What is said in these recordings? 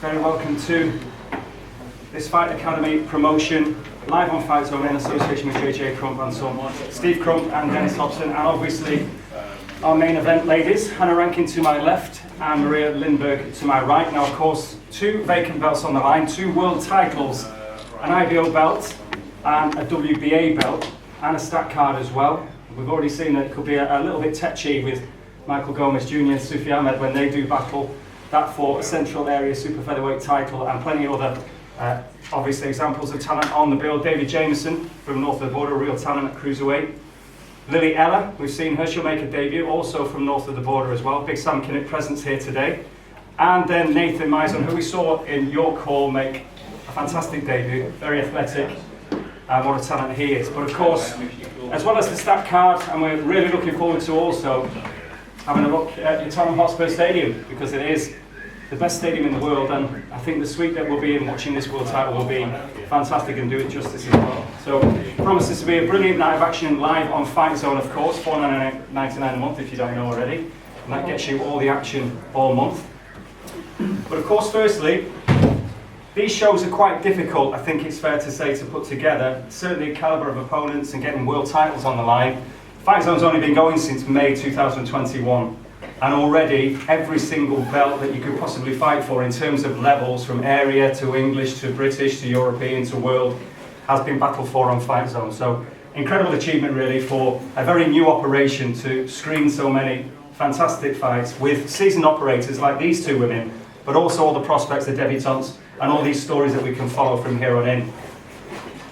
Very welcome to this Fight Academy promotion, live on Fightzone in association with JJ Crump and son, Steve Crump and Dennis Hobson, and obviously our main event ladies, Hannah Rankin to my left and Maria Lindberg to my right. Now of course, two vacant belts on the line, two world titles, an IBO belt and a WBA belt, and a stat card as well. We've already seen that it could be a little bit touchy with Michael Gomez Jr. and Sufi Ahmed when they do battle. That for a central area super featherweight title, and plenty of other obviously examples of talent on the bill. David Jameson from north of the border, real talent at cruiserweight. Lily Ella, we've seen her, she'll make a debut, also from north of the border as well. Big Sam Kinnick presence here today. And then Nathan Mison, who we saw in York Hall make a fantastic debut, very athletic, and what a talent he is. But of course, as well as the stat card, and we're really looking forward to also having a look at the Tottenham Hotspur Stadium, because it is the best stadium in the world, and I think the suite that we'll be in watching this world title will be fantastic and do it justice as well. So promises to be a brilliant night of action live on Fightzone, of course, $4.99 a month if you don't know already, and that gets you all the action all month. But of course, firstly, these shows are quite difficult, I think it's fair to say, to put together. Certainly a calibre of opponents and getting world titles on the line. Fightzone's only been going since May 2021, and already every single belt that you could possibly fight for in terms of levels, from area to English to British to European to world, has been battled for on Fightzone. So incredible achievement really for a very new operation to screen so many fantastic fights with seasoned operators like these two women, but also all the prospects, the debutantes, and all these stories that we can follow from here on in.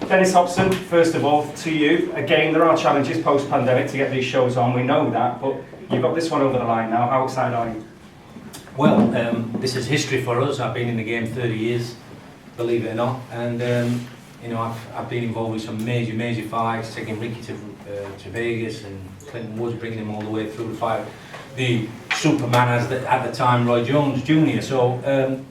Dennis Hobson, first of all, to you. Again, there are challenges post-pandemic to get these shows on, we know that, but you've got this one over the line now. How excited are you? Well, this is history for us. I've been in the game 30 years, believe it or not, and you know, I've been involved with some major fights, taking Ricky to Vegas, and Clinton Woods, bringing him all the way through the fight. The Superman, as at the time, Roy Jones Jr. So,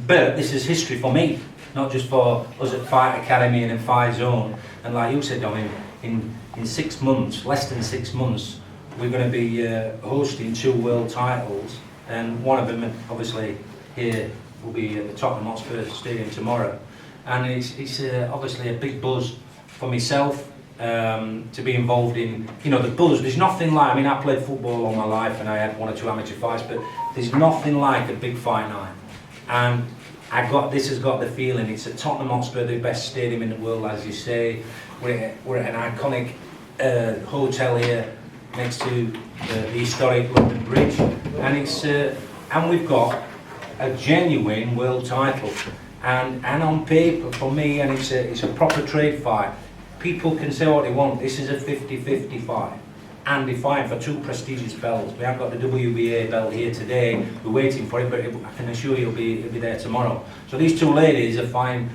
but this is history for me, not just for us at Fight Academy and in Fightzone. And like you said, Dom, in 6 months, less than 6 months, we're going to be hosting 2 world titles, and one of them, obviously, here will be at the Tottenham Hotspur Stadium tomorrow. And it's obviously a big buzz for myself to be involved in, you know, the buzz. There's nothing like, I mean, I played football all my life and I had 1 or 2 amateur fights, but there's nothing like a big fight night. And this has got the feeling. It's at Tottenham Hotspur, the best stadium in the world, as you say. We're at an iconic hotel here next to the historic London Bridge, and it's and we've got a genuine world title, and on paper for me, and it's a proper trade fight. People can say what they want. This is a 50-50 fight, and they fight for 2 prestigious belts. We have got the WBA belt here today. We're waiting for it, but I can assure you it'll be there tomorrow. So these 2 ladies are fighting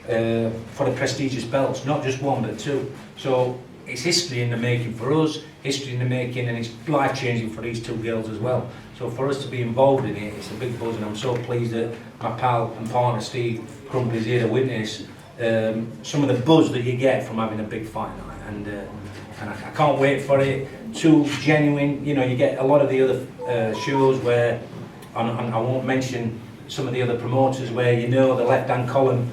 for the prestigious belts, not just 1 but 2. So it's history in the making for us, history in the making, and it's life-changing for these 2 girls as well. So for us to be involved in it, it's a big buzz, and I'm so pleased that my pal and partner Steve Crump is here to witness some of the buzz that you get from having a big fight night. And I can't wait for it. 2 genuine, you know, you get a lot of the other shows where, and I won't mention some of the other promoters, where you know the left-hand column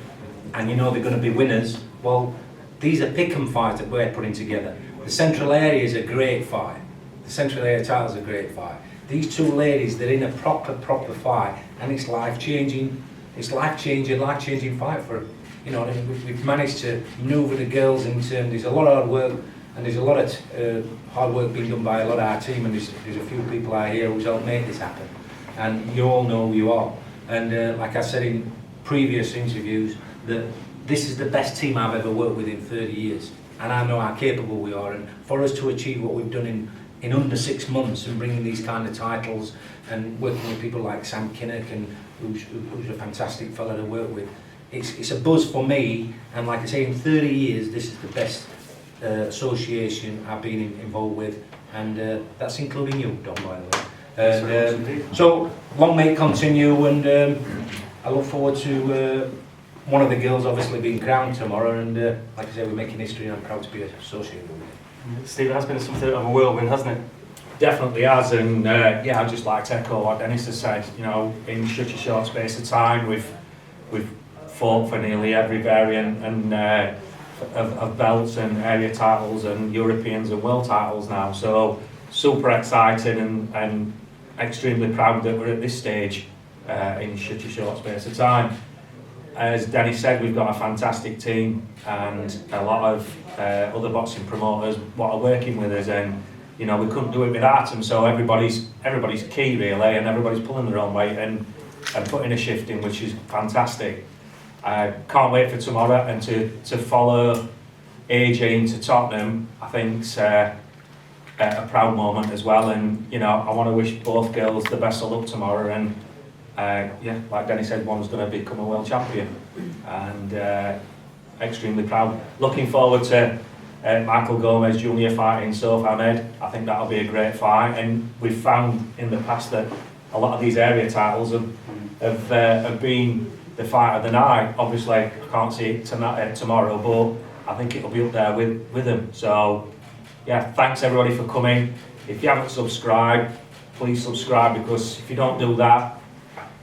and you know they're going to be winners. Well, these are pick-em fights that we're putting together. The central area is a great fight. The central area title is a great fight. These 2 ladies, they're in a proper fight, and it's life-changing. It's life-changing fight for, you know, we've managed to manoeuvre the girls in terms. There's a lot of hard work, and there's a lot of hard work being done by a lot of our team, and there's a few people out here who's helped make this happen. And you all know who you are. And like I said in previous interviews, that this is the best team I've ever worked with in 30 years, and I know how capable we are. And for us to achieve what we've done in under 6 months, and bringing these kind of titles, and working with people like Sam Kinnick, and who's a fantastic fella to work with, it's a buzz for me. And like I say, in 30 years, this is the best association I've been involved with, and that's including you, Don, by the way. So long may it continue, and I look forward to one of the girls obviously being crowned tomorrow, and like I say, we're making history, and I'm proud to be associated with it. Steve, it has been something of a whirlwind, hasn't it? Definitely has, and yeah, I'd just like to echo what Dennis has said. You know, in such a short space of time, we've fought for nearly every variant and of belts and area titles and Europeans and world titles now. So super excited and extremely proud that we're at this stage in such a short space of time. As Dennis said, we've got a fantastic team and a lot of other boxing promoters what are working with us, and you know, we couldn't do it without them. So everybody's key really, and everybody's pulling their own weight and putting a shift in, which is fantastic. I can't wait for tomorrow and to follow AJ into Tottenham. I think it's a proud moment as well, and you know, I want to wish both girls the best of luck tomorrow. And yeah, like Dennis said, one's going to become a world champion, and extremely proud. Looking forward to Michael Gomez Jr. fighting Soph Ahmed. I think that'll be a great fight, and we've found in the past that a lot of these area titles have been the fight of the night. Obviously, I can't see it tonight, tomorrow, but I think it'll be up there with them. So yeah, thanks everybody for coming. If you haven't subscribed, please subscribe, because if you don't do that,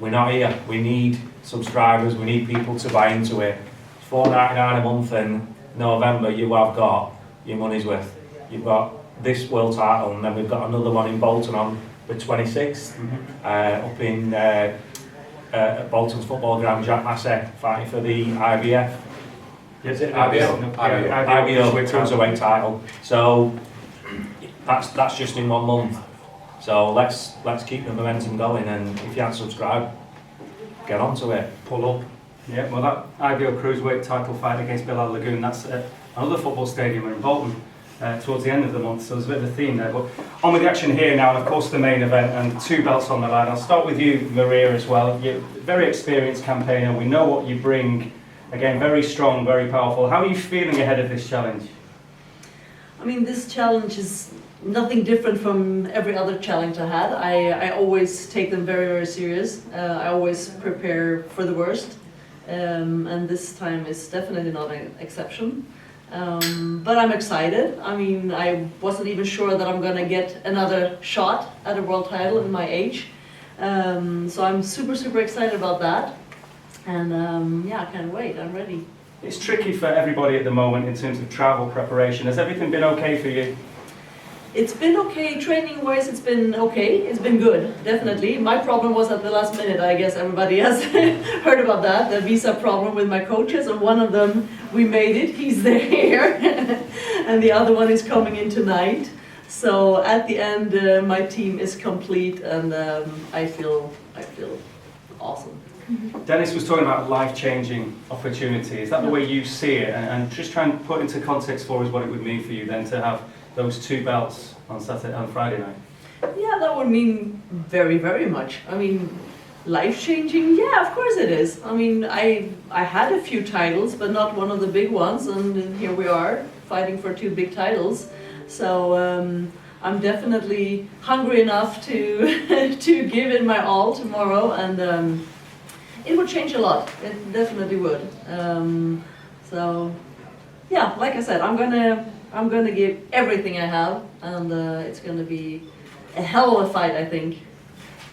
we're not here. We need subscribers, we need people to buy into it. It's $4.99 a month, and November you have got your money's worth. You've got this world title, and then we've got another one in Bolton on the 26th, up in at Bolton's football ground. Jack Massey fighting for the IBF. Is it IBO cruiserweight title. So that's just in 1 month. So let's keep the momentum going, and if you haven't subscribed, get onto it. Pull up. Yeah, well, that IBO cruiserweight title fight against Bilal Lagoon, that's at another football stadium in Bolton towards the end of the month, so there's a bit of a theme there. But on with the action here now, and of course the main event, and 2 belts on the line. I'll start with you, Maria, as well. You're a very experienced campaigner. We know what you bring. Again, very strong, very powerful. How are you feeling ahead of this challenge? I mean, this challenge is nothing different from every other challenge I had. I always take them very, very serious. I always prepare for the worst. And this time is definitely not an exception. But I'm excited. I mean, I wasn't even sure that I'm gonna get another shot at a world title in my age. So I'm super, super excited about that. And yeah, I can't wait, I'm ready. It's tricky for everybody at the moment in terms of travel preparation. Has everything been okay for you? It's been okay, training-wise it's been okay, it's been good, definitely. My problem was at the last minute, I guess everybody has heard about that, the visa problem with my coaches, and one of them, we made it, he's there, and the other one is coming in tonight. So at the end, my team is complete, and I feel awesome. Dennis was talking about life-changing opportunity. Is that the way you see it? And just try and put into context for us what it would mean for you then to have those 2 belts on Friday night. Yeah, that would mean very, very much. I mean, life-changing, yeah, of course it is. I mean, I had a few titles, but not one of the big ones, and here we are, fighting for 2 big titles. So I'm definitely hungry enough to to give it my all tomorrow, and it would change a lot. It definitely would. So yeah, like I said, I'm gonna give everything I have, and it's gonna be a hell of a fight, I think.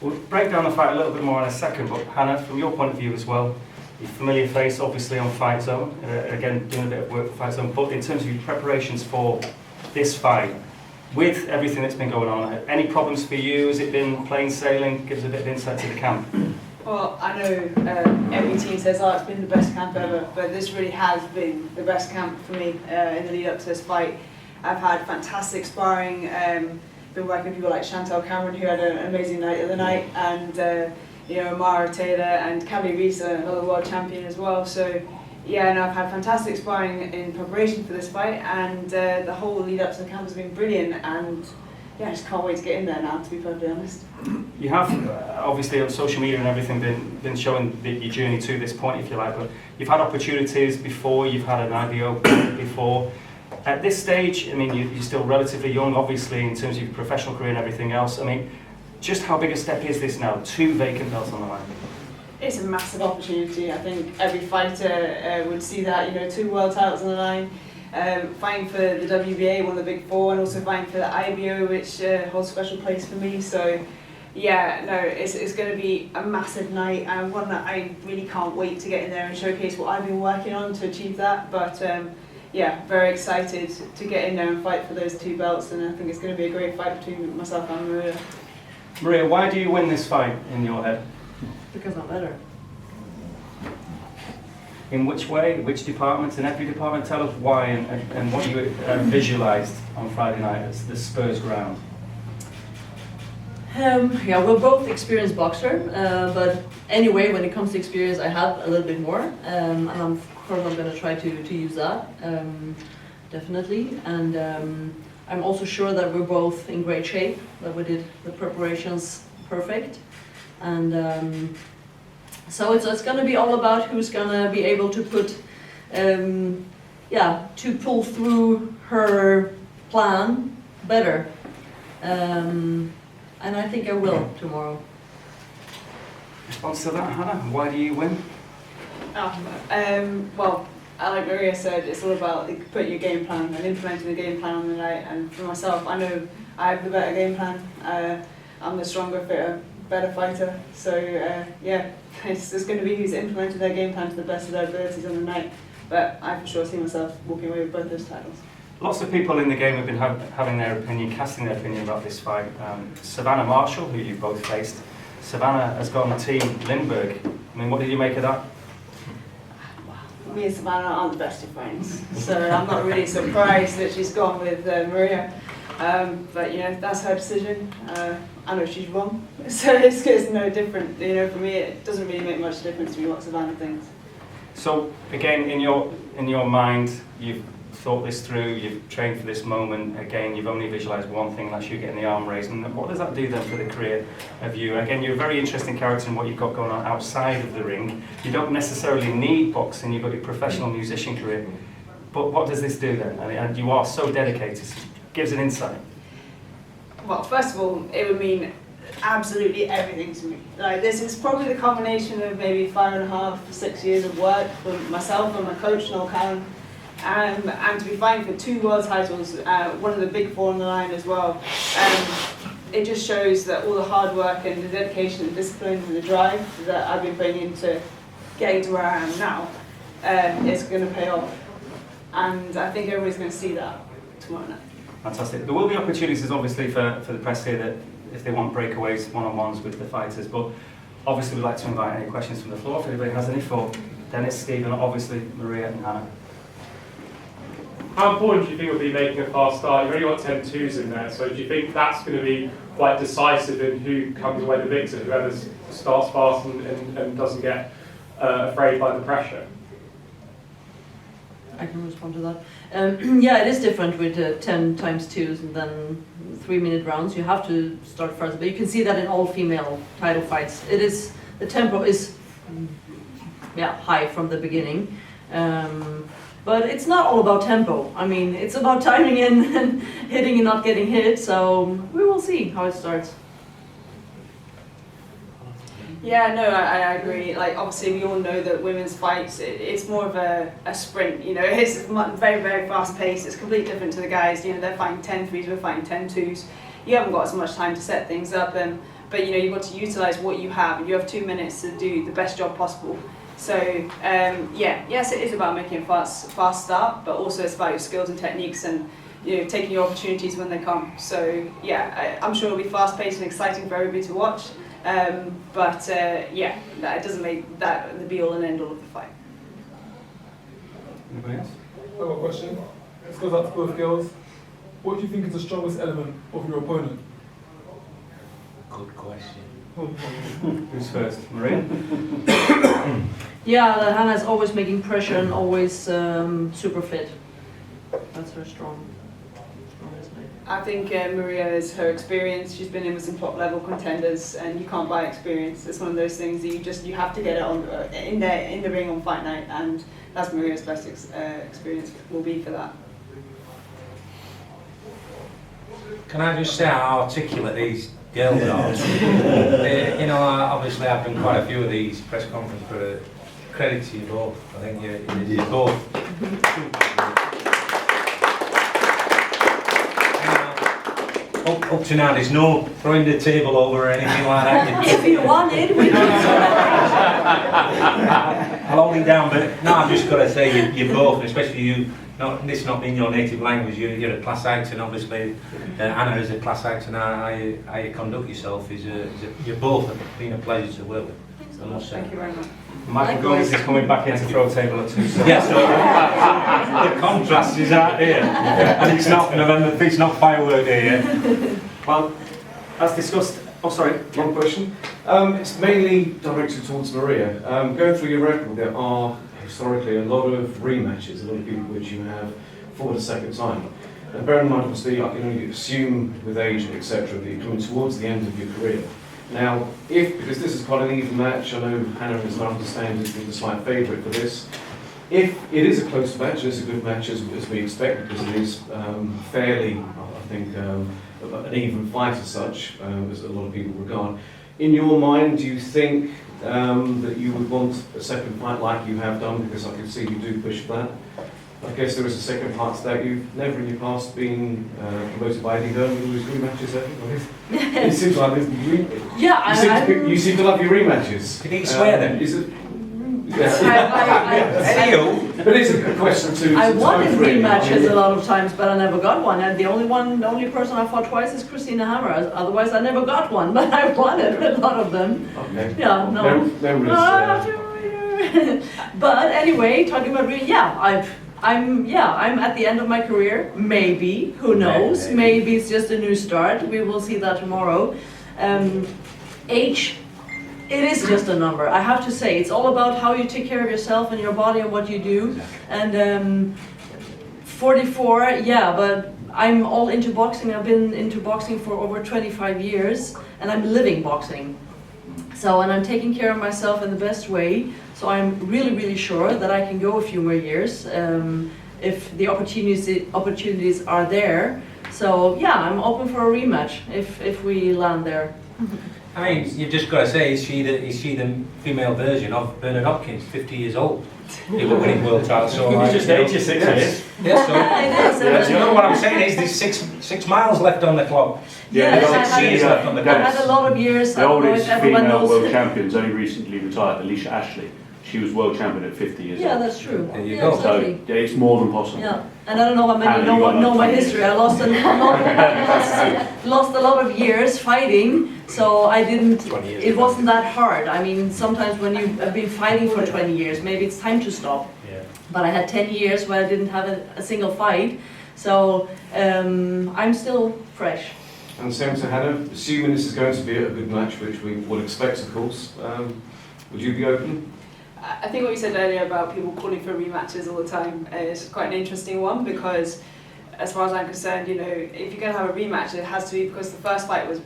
We'll break down the fight a little bit more in a second, but Hannah, from your point of view as well, your familiar face obviously on Fightzone, again doing a bit of work for Fightzone, but in terms of your preparations for this fight, with everything that's been going on, any problems for you? Has it been plain sailing? Give us a bit of insight to the camp. Well, I know every team says, oh, it's been the best camp ever, but this really has been the best camp for me in the lead up to this fight. I've had fantastic sparring, been working with people like Chantal Cameron, who had an amazing night the other night, and you know, Mara Taylor and Callie Reese, another world champion as well. So yeah, and I've had fantastic sparring in preparation for this fight, and the whole lead up to the camp has been brilliant, and yeah, I just can't wait to get in there now, to be perfectly honest. You have, obviously on social media and everything, been showing your journey to this point, if you like, but you've had opportunities before, you've had an IBO before. At this stage, I mean, you're still relatively young, obviously, in terms of your professional career and everything else. I mean, just how big a step is this now? 2 vacant belts on the line. It's a massive opportunity. I think every fighter would see that, you know, 2 world titles on the line. fighting for the WBA, one of the big four, and also fighting for the IBO, which holds a special place for me. So yeah, no, it's going to be a massive night, and one that I really can't wait to get in there and showcase what I've been working on to achieve that. But yeah, very excited to get in there and fight for those 2 belts, and I think it's going to be a great fight between myself and Maria. Maria, why do you win this fight in your head? Because I'm better. In which way, which departments, in every department? Tell us why and what you visualised on Friday night as the Spurs ground. Yeah, we're both experienced boxer, but anyway, when it comes to experience, I have a little bit more, and of course I'm going to try to use that, definitely. And I'm also sure that we're both in great shape, that we did the preparations perfect, and so it's going to be all about who's going to be able to put, yeah, to pull through her plan better. And I think I will tomorrow. Response to that, Hannah? Why do you win? Well, like Maria said, it's all about putting your game plan and implementing the game plan on the night. And for myself, I know I have the better game plan. I'm the stronger, fitter, better fighter. So yeah, it's going to be who's implemented their game plan to the best of their abilities on the night. But I for sure see myself walking away with both those titles. Lots of people in the game have been having their opinion, casting their opinion about this fight. Savannah Marshall, who you've both faced, Savannah has gone Team Lindberg. I mean, what did you make of that? Me and Savannah aren't the best of friends, so I'm not really surprised that she's gone with Maria. But you know, that's her decision. I know she's wrong, so it's no different. You know, for me, it doesn't really make much difference to me what Savannah thinks. So again, in your mind, you've thought this through, you've trained for this moment. Again, you've only visualised one thing, that's you getting the arm raised. And what does that do then for the career of you? Again, you're a very interesting character in what you've got going on outside of the ring. You don't necessarily need boxing, you've got your professional musician career. But what does this do then? And you are so dedicated. Gives an insight. Well, first of all, it would mean absolutely everything to me. Like, this is probably the combination of maybe 5.5 to 6 years of work for myself and my coach, Noel Callan. And to be fighting for 2 world titles, one of the big four on the line as well. It just shows that all the hard work and the dedication and discipline and the drive that I've been putting into getting to where I am now is going to pay off. And I think everybody's going to see that tomorrow night. Fantastic. There will be opportunities, obviously, for the press here that if they want breakaways, one-on-ones with the fighters. But obviously, we'd like to invite any questions from the floor if anybody has any for Dennis, Steve, and obviously Maria and Hannah. How important do you think it will be making a fast start? You've only got 10-2s in there, so do you think that's going to be quite decisive in who comes away the victor, whoever starts fast and doesn't get afraid by the pressure? I can respond to that. Yeah, it is different with 10 times 2s and then 3-minute rounds. You have to start first, but you can see that in all female title fights. It is, the tempo is high from the beginning. But it's not all about tempo. I mean, it's about timing and hitting and not getting hit, so we will see how it starts. Yeah, no, I agree. Like, obviously, we all know that women's fights, it's more of a sprint, you know. It's very, very fast paced. It's completely different to the guys. You know, they're fighting 10-3s, we're fighting 10-2s. You haven't got as much time to set things up, but you know, you've got to utilise what you have. You have 2 minutes to do the best job possible. So, yes, it is about making a fast start, but also it's about your skills and techniques and, you know, taking your opportunities when they come. So, yeah, I'm sure it'll be fast-paced and exciting for everybody to watch. But that doesn't make that the be-all and end-all of the fight. Anybody else? I've got a question. This goes out to both girls. What do you think is the strongest element of your opponent? Good question. Who's first? Maria? Yeah, that Hannah is always making pressure and always super fit. That's her strongest side. I think Maria is her experience. She's been in with some top-level contenders, and you can't buy experience. It's one of those things that you have to get it on in the ring on fight night, and that's Maria's best experience will be for that. Can I just say how articulate these girls are? You know, obviously I've done quite a few of these press conferences, but credit to you both. I think you did both. up to now, there's no throwing the table over or anything like that. If you want it, we can. I'll hold it down, but no, I've just got to say, you both, especially you, this not being your native language, you're a class act, and obviously Anna is a class act, and how you conduct yourself you're both been a pleasure to work with. I must say. Thank you very much. Michael Gomez is coming back into throw table at 2. So. Yeah, so the contrast is out here, and it's not November, it's not firework day yet. Well, as discussed, oh sorry, One question. It's mainly directed towards Maria. Going through your record, there are historically a lot of rematches, a lot of people which you have for the second time. And bear in mind, obviously, I can only assume with age, etc., that you're coming towards the end of your career. Now, because this is quite an even match, I know Hannah is not understanding the slight favourite for this. If it is a close match, it's a good match as we expect, because it is fairly, I think, an even fight as such, as a lot of people regard. In your mind, do you think that you would want a second fight like you have done? Because I can see you do push for that. I guess there is a second part to that. You've never in your past been promoted by Eddie Hearn with all his rematches, have you? It seems like Yeah, you seem to love your rematches. Can you swear then? Is it? Anywho, But it's a good question too. I wanted rematches a lot of times, but I never got one. And the only person I fought twice is Christina Hammer. Otherwise, I never got one, but I wanted a lot of them. Okay. Yeah, no. Memories. But anyway, talking about I'm at the end of my career. Maybe, who knows? Maybe it's just a new start. We will see that tomorrow. Age. It is just a number. I have to say, it's all about how you take care of yourself and your body and what you do. And 44, yeah, but I'm all into boxing. I've been into boxing for over 25 years, and I'm living boxing. So, and I'm taking care of myself in the best way. So I'm really, really sure that I can go a few more years if the opportunities are there. So yeah, I'm open for a rematch if we land there. I mean, you've just got to say, is she the female version of Bernard Hopkins, 50 years old? He was winning world titles. So you just aged you 6 years. Yeah, so It is. you know what I'm saying is there's six miles left on the clock. Yes, There's 6 years left on the I clock. had a lot of years. The I don't know oldest if everyone female knows. world champion's only recently retired, Alicia Ashley. She was world champion at 50 years Yeah, old. that's true. There you Yeah, go. exactly. So it's more than possible. Yeah, and I don't know how many Hannah, you got know my another history. I lost lost a lot of years fighting, so I didn't. 20 years It ago. wasn't that hard. I mean, sometimes when you have been fighting for 20 years, maybe it's time to stop. Yeah. But I had 10 years where I didn't have a single fight, so I'm still fresh. And same to Hannah, assuming this is going to be a good match, which we would expect, of course, would you be open? I think what you said earlier about people calling for rematches all the time is quite an interesting one, because as far as I'm concerned, you know, if you're going to have a rematch, it has to be because the first fight was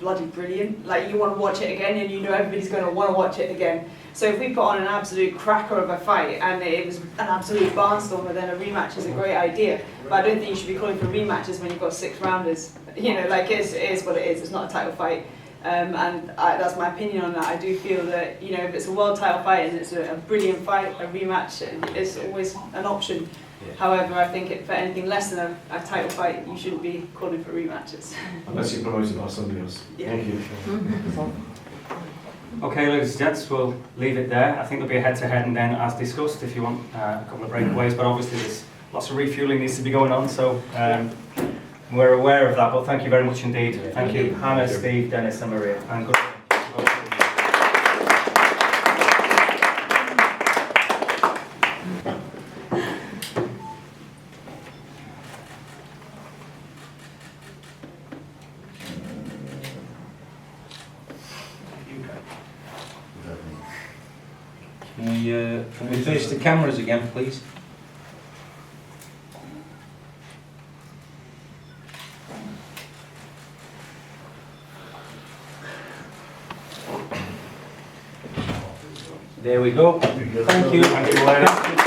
bloody brilliant. Like, you want to watch it again, and you know everybody's going to want to watch it again. So if we put on an absolute cracker of a fight and it was an absolute barnstormer, then a rematch is a great idea. But I don't think you should be calling for rematches when you've got 6 rounders. You know, like, it is what it is. It's not a title fight. That's my opinion on that. I do feel that, you know, if it's a world title fight and it's a brilliant fight, a rematch is always an option. Yeah. However, I think for anything less than a title fight, you shouldn't be calling for rematches. Unless you're promoted by somebody else. Yeah. Thank you. Okay, ladies and gents, we'll leave it there. I think there'll be a head-to-head, and then, as discussed, if you want a couple of breakaways, but obviously there's lots of refueling needs to be going on, so we're aware of that, but thank you very much indeed. Thank you, Hannah, Steve, Dennis and Maria. And good. Can we face the cameras again, please? There we go. Thank you. Thank you, Elena.